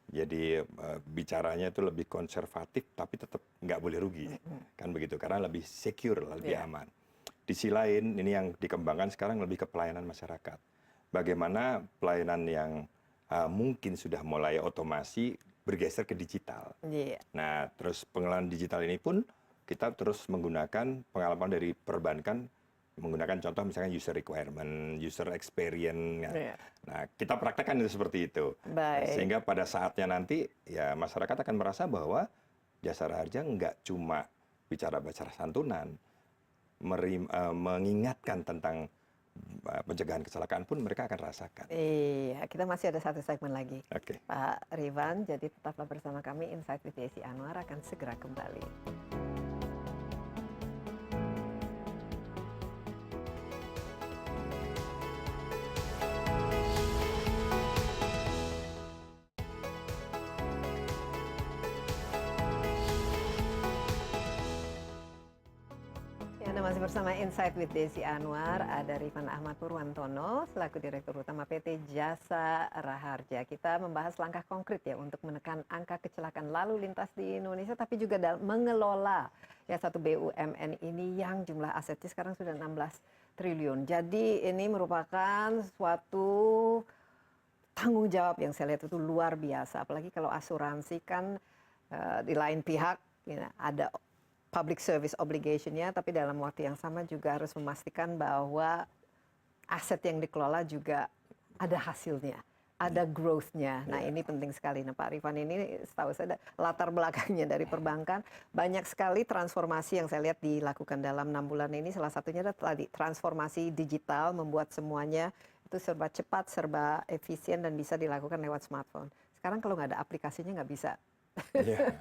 jadi bicaranya itu lebih konservatif tapi tetap nggak boleh rugi. Kan begitu karena lebih secure, lebih aman. Di sisi lain ini yang dikembangkan sekarang lebih ke pelayanan masyarakat. Bagaimana pelayanan yang mungkin sudah mulai otomasi bergeser ke digital. Yeah. Nah, terus pengelolaan digital ini pun kita terus menggunakan pengalaman dari perbankan, menggunakan contoh misalnya user requirement, user experience. Yeah. Nah, kita praktekkan itu seperti itu. Baik. Sehingga pada saatnya nanti ya masyarakat akan merasa bahwa Jasa Raja nggak cuma bicara santunan, mengingatkan tentang pencegahan kecelakaan pun mereka akan rasakan. Iya, kita masih ada satu segmen lagi. Oke. Pak Rifan, jadi tetaplah bersama kami. Insight with Desi Anwar akan segera kembali. Anda masih bersama Insight with Desi Anwar. Ada Rifan Ahmad Purwantono selaku Direktur Utama PT Jasa Raharja. Kita membahas langkah konkret ya untuk menekan angka kecelakaan lalu lintas di Indonesia, tapi juga dalam mengelola ya satu BUMN ini yang jumlah asetnya sekarang sudah 16 triliun. Jadi ini merupakan suatu tanggung jawab yang saya lihat itu luar biasa. Apalagi kalau asuransi kan di lain pihak ya, ada public service obligation-nya, tapi dalam waktu yang sama juga harus memastikan bahwa aset yang dikelola juga ada hasilnya, ada growth-nya. Nah, ini penting sekali. Nah, Pak Rifan ini setahu saya latar belakangnya dari perbankan, banyak sekali transformasi yang saya lihat dilakukan dalam 6 bulan ini. Salah satunya adalah tadi transformasi digital, membuat semuanya itu serba cepat, serba efisien, dan bisa dilakukan lewat smartphone. Sekarang kalau nggak ada aplikasinya nggak bisa. Yeah.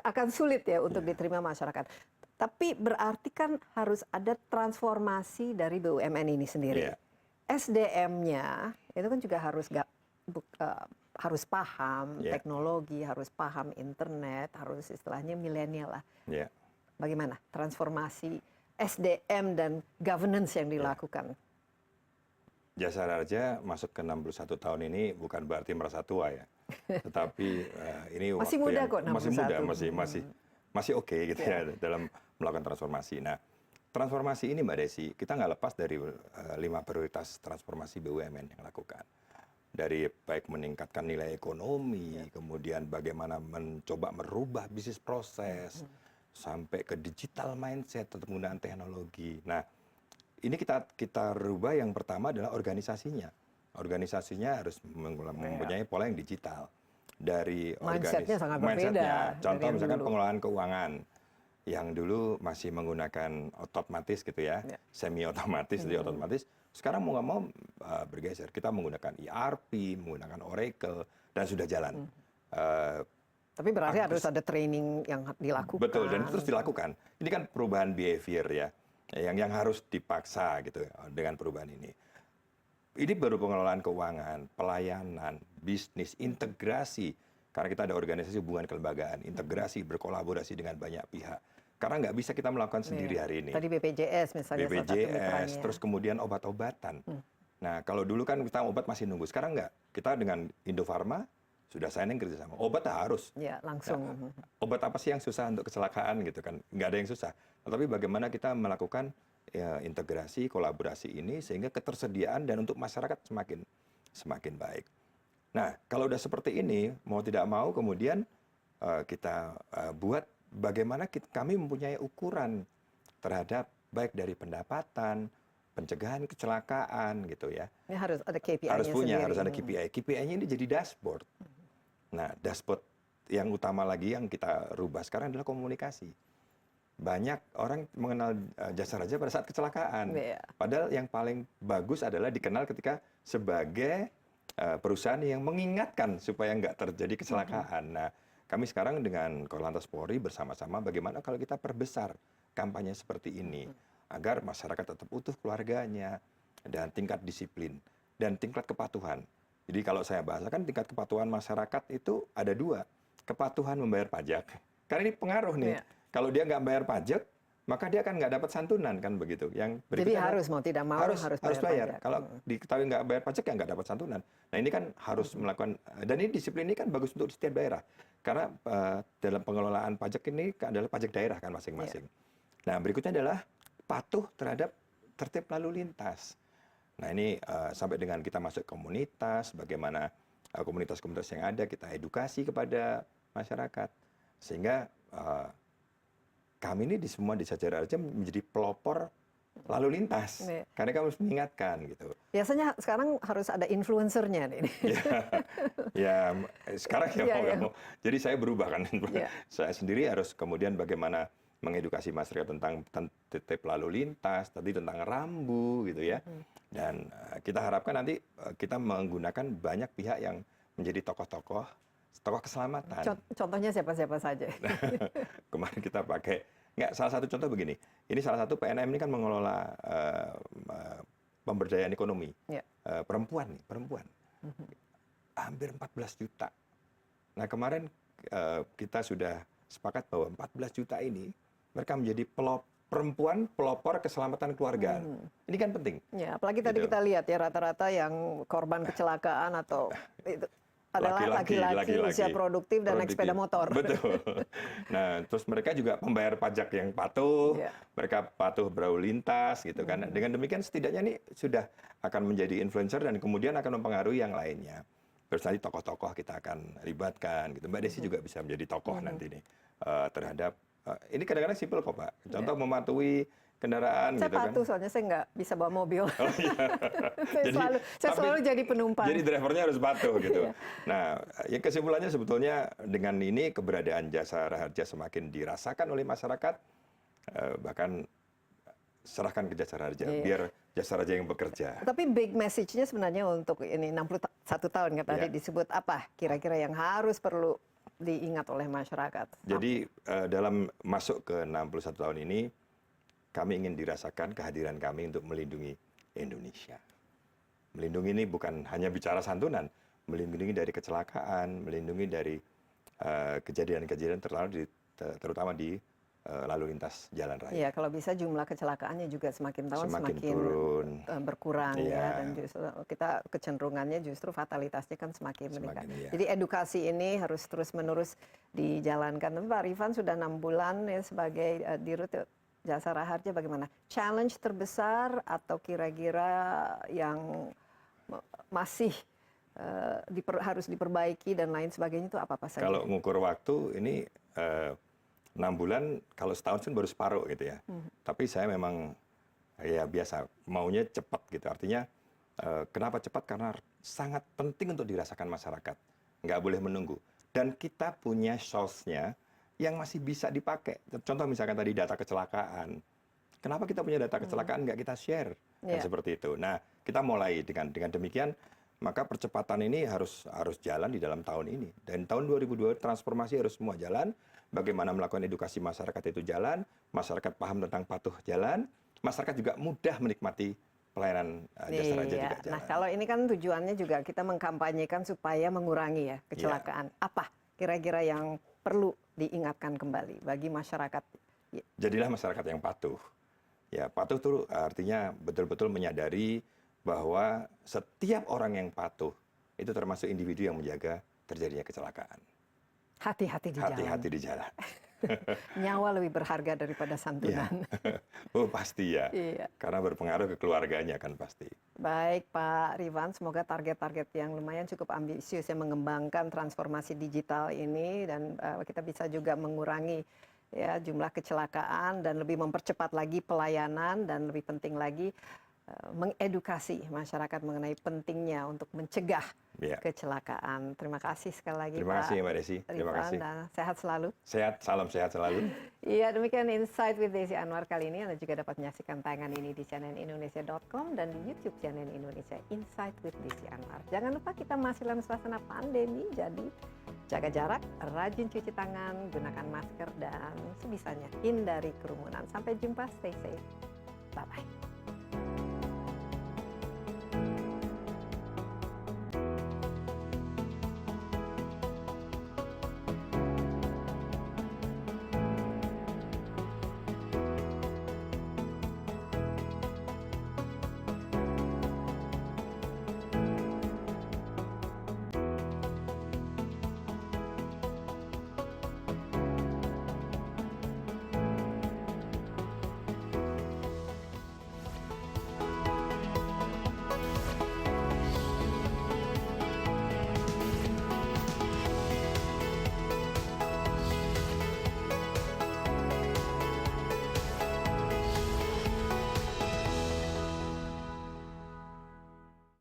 Akan sulit ya untuk diterima masyarakat. Tapi berarti kan harus ada transformasi dari BUMN ini sendiri. Yeah. SDM-nya itu kan juga harus paham teknologi, harus paham internet, harus istilahnya milenial lah. Yeah. Bagaimana transformasi SDM dan governance yang dilakukan? Jasa Raja masuk ke 61 tahun ini bukan berarti merasa tua ya. Tetapi ini masih waktu muda yang kok, 61. masih oke gitu ya dalam melakukan transformasi. Nah, transformasi ini Mbak Desi, kita nggak lepas dari 5 prioritas transformasi BUMN yang lakukan. Dari baik meningkatkan nilai ekonomi, kemudian bagaimana mencoba merubah bisnis proses, sampai ke digital mindset, tetap menggunakan teknologi. Nah, ini kita rubah yang pertama adalah organisasinya. Organisasinya harus mempunyai pola yang digital. Dari mindsetnya sangat berbeda. Contoh misalkan pengelolaan keuangan yang dulu masih menggunakan otomatis gitu ya, semi otomatis, jadi otomatis. Sekarang mau nggak mau bergeser. Kita menggunakan ERP, menggunakan Oracle, dan sudah jalan. Tapi berarti harus ada training yang dilakukan. Betul, dan itu terus dilakukan. Ini kan perubahan behavior ya, yang harus dipaksa gitu dengan perubahan ini. ini baru pengelolaan keuangan, pelayanan, bisnis, integrasi. Karena kita ada organisasi hubungan kelembagaan, integrasi, berkolaborasi dengan banyak pihak. Karena nggak bisa kita melakukan sendiri hari ini. Tadi BPJS misalnya salah satu BPJS, mitranya. terus kemudian obat-obatan. Nah, kalau dulu kan kita obat masih nunggu, sekarang nggak. Kita dengan Indofarma sudah signing kerjasama. Obat harus. Ya, langsung. Nah, obat apa sih yang susah untuk kecelakaan gitu kan? Nggak ada yang susah. Tetapi bagaimana kita melakukan ya, integrasi, kolaborasi ini sehingga ketersediaan dan untuk masyarakat semakin baik. Nah, kalau udah seperti ini, mau tidak mau kemudian kita buat bagaimana kami mempunyai ukuran terhadap baik dari pendapatan, pencegahan kecelakaan gitu ya. Ini harus ada KPI-nya Harus punya, sendiri. harus ada KPI. KPI-nya ini jadi dashboard. Nah, dashboard yang utama lagi yang kita rubah sekarang adalah komunikasi. Banyak orang mengenal jasa raja pada saat kecelakaan. Iya. Padahal yang paling bagus adalah dikenal ketika sebagai perusahaan yang mengingatkan supaya nggak terjadi kecelakaan. Nah, kami sekarang dengan Korlantas Polri bersama-sama bagaimana kalau kita perbesar kampanye seperti ini agar masyarakat tetap utuh keluarganya dan tingkat disiplin dan tingkat kepatuhan. Jadi kalau saya bahasakan tingkat kepatuhan masyarakat itu ada dua, kepatuhan membayar pajak. Karena ini pengaruh nih. Iya. Kalau dia nggak bayar pajak, maka dia akan nggak dapat santunan kan begitu. Yang Jadi berikutnya harus mau tidak mau harus bayar. pajak. Kalau diketahui nggak bayar pajak ya nggak dapat santunan. Nah ini kan harus melakukan, dan ini disiplin ini kan bagus untuk di setiap daerah. Karena dalam pengelolaan pajak ini adalah pajak daerah kan masing-masing. Nah berikutnya adalah patuh terhadap tertib lalu lintas. Nah ini sampai dengan kita masuk komunitas, bagaimana komunitas-komunitas yang ada kita edukasi kepada masyarakat. Sehingga kami ini di semua desa Jaya Raja menjadi pelopor lalu lintas. Iya. Karena kami harus mengingatkan gitu. Biasanya sekarang harus ada influencernya nih. Ya, sekarang ya mau nggak Iya. mau. Jadi saya berubah kan. Iya. Saya sendiri harus kemudian bagaimana mengedukasi masyarakat tentang tertib lalu lintas, tadi tentang rambu gitu ya. Dan kita harapkan nanti kita menggunakan banyak pihak yang menjadi tokoh keselamatan. Contohnya siapa-siapa saja. Kemarin kita pakai, salah satu contoh begini, ini salah satu PNM ini kan mengelola pemberdayaan ekonomi. Ya. Perempuan, hampir 14 juta. Nah kemarin kita sudah sepakat bahwa 14 juta ini, mereka menjadi perempuan pelopor keselamatan keluarga. Ini kan penting. Ya, apalagi tadi Gitu. kita lihat ya rata-rata yang korban kecelakaan atau itu adalah laki-laki usia produktif dan naik sepeda motor. Betul. Nah, terus mereka juga membayar pajak yang patuh, Iya. mereka patuh berlalu lintas gitu kan. Dengan demikian setidaknya ini sudah akan menjadi influencer dan kemudian akan mempengaruhi yang lainnya. Terus nanti tokoh-tokoh kita akan libatkan gitu. Mbak Desi juga bisa menjadi tokoh nanti nih terhadap ini kadang-kadang simpel kok Pak. Contoh mematuhi kendaraan Saya gitu kan. patuh soalnya saya nggak bisa bawa mobil. Oh, iya. saya selalu jadi penumpang. Jadi drivernya harus patuh gitu. Iya. Nah, ya kesimpulannya sebetulnya dengan ini keberadaan jasa raharja semakin dirasakan oleh masyarakat, bahkan serahkan ke jasa raharja, Iya. biar jasa raharja yang bekerja. Tapi big message-nya sebenarnya untuk ini 61 tahun kan tadi Iya. disebut apa kira-kira yang harus perlu diingat oleh masyarakat? Jadi dalam masuk ke 61 tahun ini, kami ingin dirasakan kehadiran kami untuk melindungi Indonesia. Melindungi ini bukan hanya bicara santunan, melindungi dari kecelakaan, melindungi dari kejadian-kejadian terutama di lalu lintas jalan raya. Iya, kalau bisa jumlah kecelakaannya juga semakin tahun semakin turun. Berkurang Iya. ya, dan justru kita kecenderungannya justru fatalitasnya kan semakin meningkat. iya. Jadi edukasi ini harus terus-menerus dijalankan. Tapi Pak Rifan sudah 6 bulan ya sebagai dirut Jasa Raharja, bagaimana? Challenge terbesar atau kira-kira yang masih harus diperbaiki dan lain sebagainya itu apa saja? Kalau ngukur waktu ini 6 bulan, kalau setahun kan baru separuh gitu ya. Tapi saya memang ya biasa, maunya cepat gitu. Artinya kenapa cepat? Karena sangat penting untuk dirasakan masyarakat. Nggak boleh menunggu. Dan kita punya source-nya yang masih bisa dipakai. Contoh misalkan tadi data kecelakaan. Kenapa kita punya data kecelakaan nggak kita share? Kan seperti itu. Nah, kita mulai dengan demikian, maka percepatan ini harus jalan di dalam tahun ini. Dan tahun 2002 transformasi harus semua jalan. Bagaimana melakukan edukasi masyarakat itu jalan, masyarakat paham tentang patuh jalan, masyarakat juga mudah menikmati pelayanan jasa raja juga jalan. Nah, kalau ini kan tujuannya juga kita mengkampanyekan supaya mengurangi ya kecelakaan. Apa kira-kira yang perlu diingatkan kembali bagi masyarakat? Jadilah masyarakat yang patuh. Ya, patuh itu artinya betul-betul menyadari bahwa setiap orang yang patuh itu termasuk individu yang menjaga terjadinya kecelakaan. Hati-hati di jalan. Hati-hati di jalan. Nyawa lebih berharga daripada santunan. Oh pasti ya. Iya. Karena berpengaruh ke keluarganya kan pasti. Baik Pak Rifan, semoga target-target yang lumayan cukup ambisius yang mengembangkan transformasi digital ini dan kita bisa juga mengurangi ya jumlah kecelakaan dan lebih mempercepat lagi pelayanan dan lebih penting lagi mengedukasi masyarakat mengenai pentingnya untuk mencegah kecelakaan. Terima kasih sekali lagi Terima kasih Mbak Desi. Terima kasih. Dan sehat selalu. Sehat, salam sehat selalu. Iya, demikian Insight with Desi Anwar kali ini. Anda juga dapat menyaksikan tayangan ini di cnnindonesia.com dan di YouTube CNN Indonesia Insight with Desi Anwar. Jangan lupa kita masih dalam suasana pandemi, jadi jaga jarak, rajin cuci tangan, gunakan masker, dan sebisanya hindari kerumunan. Sampai jumpa, stay safe. Bye-bye.